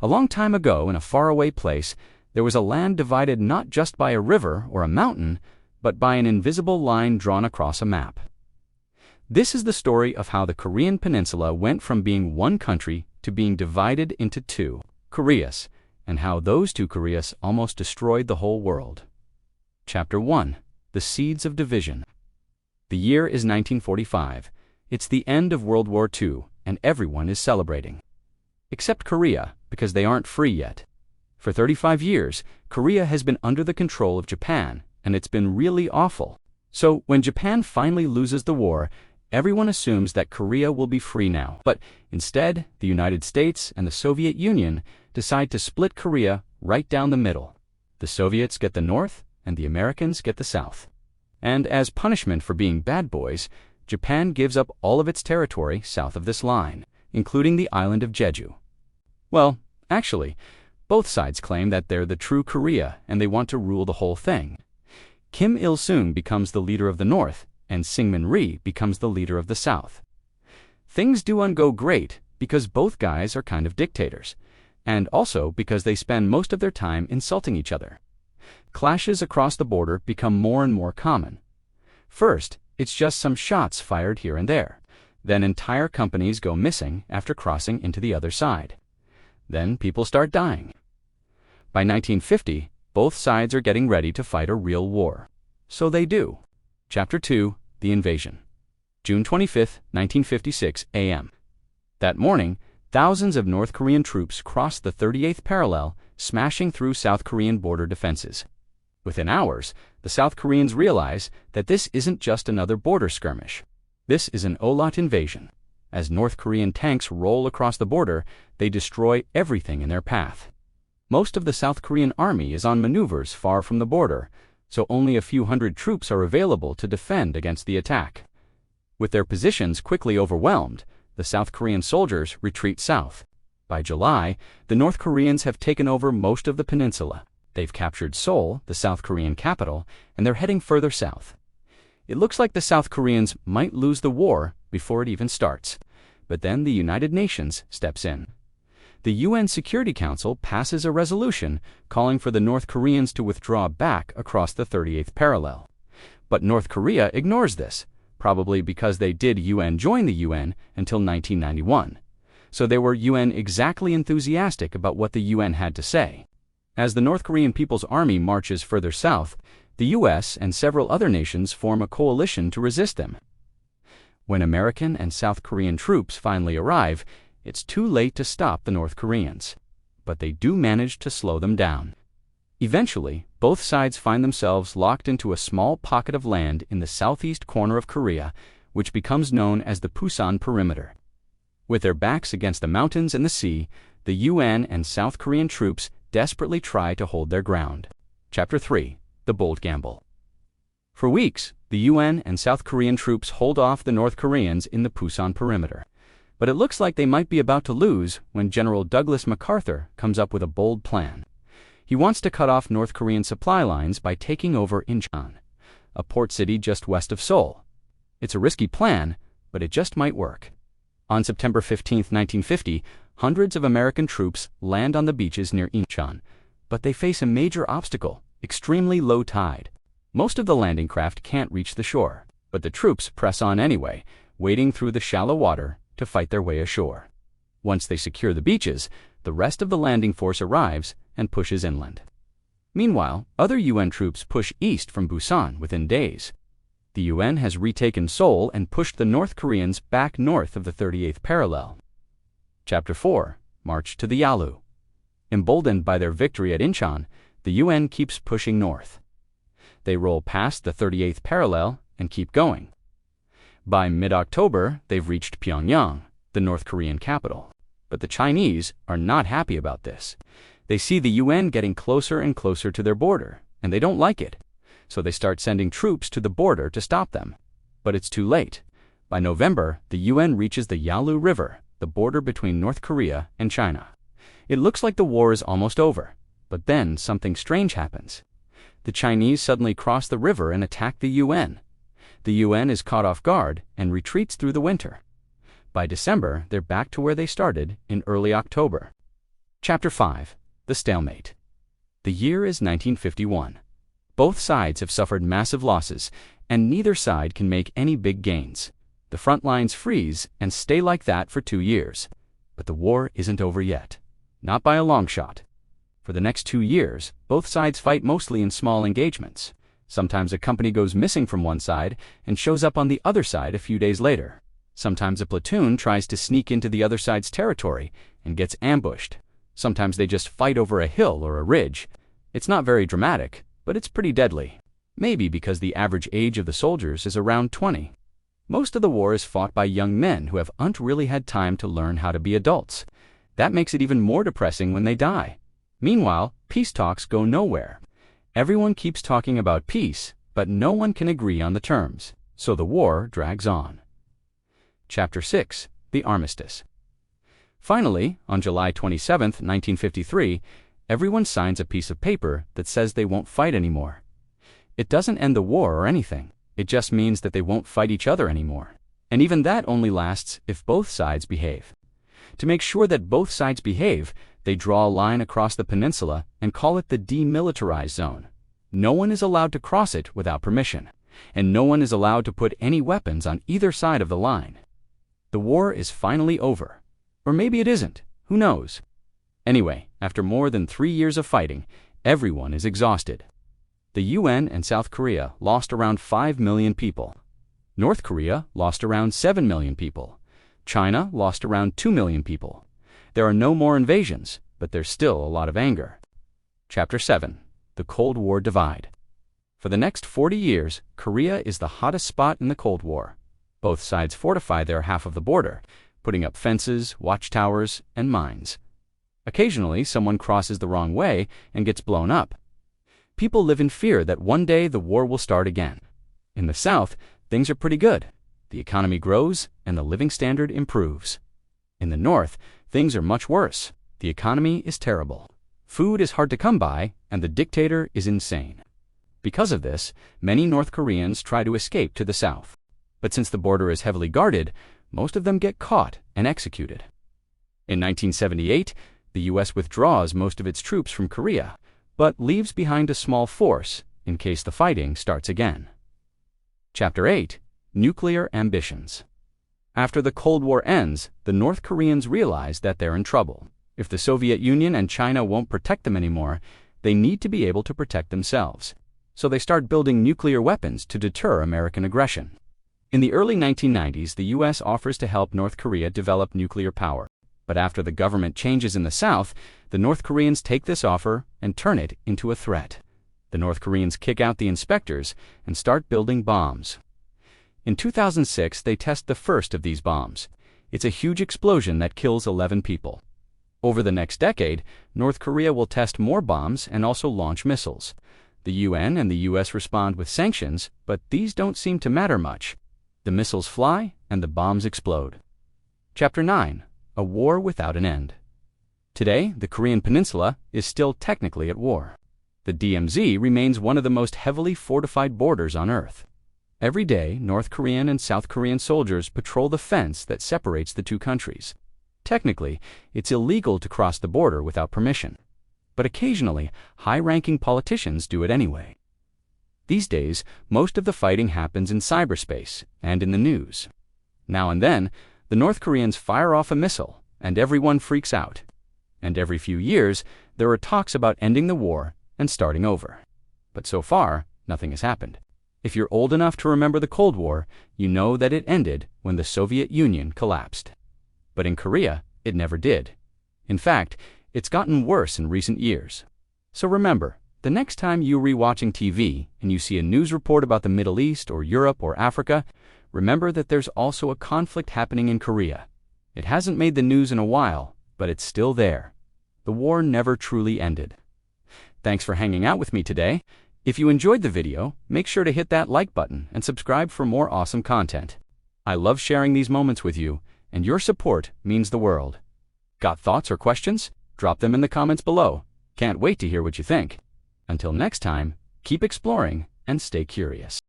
A long time ago, in a faraway place, there was a land divided not just by a river or a mountain, but by an invisible line drawn across a map. This is the story of how the Korean Peninsula went from being one country to being divided into two Koreas, and how those two Koreas almost destroyed the whole world. Chapter 1. The Seeds of Division. The year is 1945. It's the end of World War II, and everyone is celebrating. Except Korea, because they aren't free yet. For 35 years, Korea has been under the control of Japan, and it's been really awful. So, when Japan finally loses the war, everyone assumes that Korea will be free now. But instead, the United States and the Soviet Union decide to split Korea right down the middle. The Soviets get the North, and the Americans get the South. And as punishment for being bad boys, Japan gives up all of its territory south of this line, including the island of Jeju. Well, actually, both sides claim that they're the true Korea and they want to rule the whole thing. Kim Il-sung becomes the leader of the North, and Syngman Rhee becomes the leader of the South. Things don't go great because both guys are kind of dictators, and also because they spend most of their time insulting each other. Clashes across the border become more and more common. First, it's just some shots fired here and there. Then entire companies go missing after crossing into the other side. Then people start dying. By 1950, both sides are getting ready to fight a real war. So they do. Chapter 2. The Invasion. June 25, 1956 a.m. That morning, thousands of North Korean troops crossed the 38th parallel, smashing through South Korean border defenses. Within hours, the South Koreans realize that this isn't just another border skirmish. This is an all-out invasion. As North Korean tanks roll across the border, they destroy everything in their path. Most of the South Korean army is on maneuvers far from the border, so only a few hundred troops are available to defend against the attack. With their positions quickly overwhelmed, the South Korean soldiers retreat south. By July, the North Koreans have taken over most of the peninsula. They've captured Seoul, the South Korean capital, and they're heading further south. It looks like the South Koreans might lose the war before it even starts. But then the United Nations steps in. The UN Security Council passes a resolution calling for the North Koreans to withdraw back across the 38th parallel. But North Korea ignores this, probably because they did join the UN until 1991. So they were UN exactly enthusiastic about what the UN had to say. As the North Korean People's Army marches further south, the US and several other nations form a coalition to resist them. When American and South Korean troops finally arrive, it's too late to stop the North Koreans. But they do manage to slow them down. Eventually, both sides find themselves locked into a small pocket of land in the southeast corner of Korea, which becomes known as the Pusan Perimeter. With their backs against the mountains and the sea, the UN and South Korean troops desperately try to hold their ground. Chapter 3. The Bold Gamble. For weeks, the UN and South Korean troops hold off the North Koreans in the Pusan Perimeter. But it looks like they might be about to lose when General Douglas MacArthur comes up with a bold plan. He wants to cut off North Korean supply lines by taking over Incheon, a port city just west of Seoul. It's a risky plan, but it just might work. On September 15, 1950, hundreds of American troops land on the beaches near Incheon, but they face a major obstacle: extremely low tide. Most of the landing craft can't reach the shore, but the troops press on anyway, wading through the shallow water to fight their way ashore. Once they secure the beaches, the rest of the landing force arrives and pushes inland. Meanwhile, other UN troops push east from Busan within days. The UN has retaken Seoul and pushed the North Koreans back north of the 38th parallel. Chapter 4. March to the Yalu. Emboldened by their victory at Incheon, the UN keeps pushing north. They roll past the 38th parallel and keep going. By mid-October, they've reached Pyongyang, the North Korean capital. But the Chinese are not happy about this. They see the UN getting closer and closer to their border, and they don't like it. So they start sending troops to the border to stop them. But it's too late. By November, the UN reaches the Yalu River, the border between North Korea and China. It looks like the war is almost over, but then something strange happens. The Chinese suddenly cross the river and attack the UN. The UN is caught off guard and retreats through the winter. By December, they're back to where they started in early October. Chapter 5. The Stalemate. The year is 1951. Both sides have suffered massive losses, and neither side can make any big gains. The front lines freeze and stay like that for 2 years. But the war isn't over yet. Not by a long shot. For the next 2 years, both sides fight mostly in small engagements. Sometimes a company goes missing from one side and shows up on the other side a few days later. Sometimes a platoon tries to sneak into the other side's territory and gets ambushed. Sometimes they just fight over a hill or a ridge. It's not very dramatic, but it's pretty deadly. Maybe because the average age of the soldiers is around 20. Most of the war is fought by young men who haven't really had time to learn how to be adults. That makes it even more depressing when they die. Meanwhile, peace talks go nowhere. Everyone keeps talking about peace, but no one can agree on the terms, so the war drags on. Chapter 6. The Armistice. Finally, on July 27, 1953, everyone signs a piece of paper that says they won't fight anymore. It doesn't end the war or anything. It just means that they won't fight each other anymore. And even that only lasts if both sides behave. To make sure that both sides behave, they draw a line across the peninsula and call it the demilitarized zone. No one is allowed to cross it without permission, and no one is allowed to put any weapons on either side of the line. The war is finally over. Or maybe it isn't. Who knows? Anyway, after more than 3 years of fighting, everyone is exhausted. The UN and South Korea lost around 5 million people. North Korea lost around 7 million people. China lost around 2 million people. There are no more invasions, but there's still a lot of anger. Chapter 7. The Cold War Divide. For the next 40 years, Korea is the hottest spot in the Cold War. Both sides fortify their half of the border, putting up fences, watchtowers, and mines. Occasionally, someone crosses the wrong way and gets blown up. People live in fear that one day the war will start again. In the South, things are pretty good. The economy grows and the living standard improves. In the North, things are much worse. The economy is terrible. Food is hard to come by, and the dictator is insane. Because of this, many North Koreans try to escape to the South. But since the border is heavily guarded, most of them get caught and executed. In 1978, the U.S. withdraws most of its troops from Korea, but leaves behind a small force in case the fighting starts again. Chapter 8. Nuclear Ambitions. After the Cold War ends, the North Koreans realize that they're in trouble. If the Soviet Union and China won't protect them anymore, they need to be able to protect themselves. So they start building nuclear weapons to deter American aggression. In the early 1990s, the U.S. offers to help North Korea develop nuclear power. But after the government changes in the South, the North Koreans take this offer and turn it into a threat. The North Koreans kick out the inspectors and start building bombs. In 2006, they test the first of these bombs. It's a huge explosion that kills 11 people. Over the next decade, North Korea will test more bombs and also launch missiles. The UN and the U.S. respond with sanctions, but these don't seem to matter much. The missiles fly and the bombs explode. Chapter 9. A War Without an End. Today, the Korean Peninsula is still technically at war. The DMZ remains one of the most heavily fortified borders on Earth. Every day, North Korean and South Korean soldiers patrol the fence that separates the two countries. Technically, it's illegal to cross the border without permission. But occasionally, high-ranking politicians do it anyway. These days, most of the fighting happens in cyberspace and in the news. Now and then, the North Koreans fire off a missile, and everyone freaks out. And every few years, there are talks about ending the war and starting over. But so far, nothing has happened. If you're old enough to remember the Cold War, you know that it ended when the Soviet Union collapsed. But in Korea, it never did. In fact, it's gotten worse in recent years. So remember, the next time you're rewatching TV and you see a news report about the Middle East or Europe or Africa, remember that there's also a conflict happening in Korea. It hasn't made the news in a while, but it's still there. The war never truly ended. Thanks for hanging out with me today. If you enjoyed the video, make sure to hit that like button and subscribe for more awesome content. I love sharing these moments with you, and your support means the world. Got thoughts or questions? Drop them in the comments below. Can't wait to hear what you think. Until next time, keep exploring and stay curious.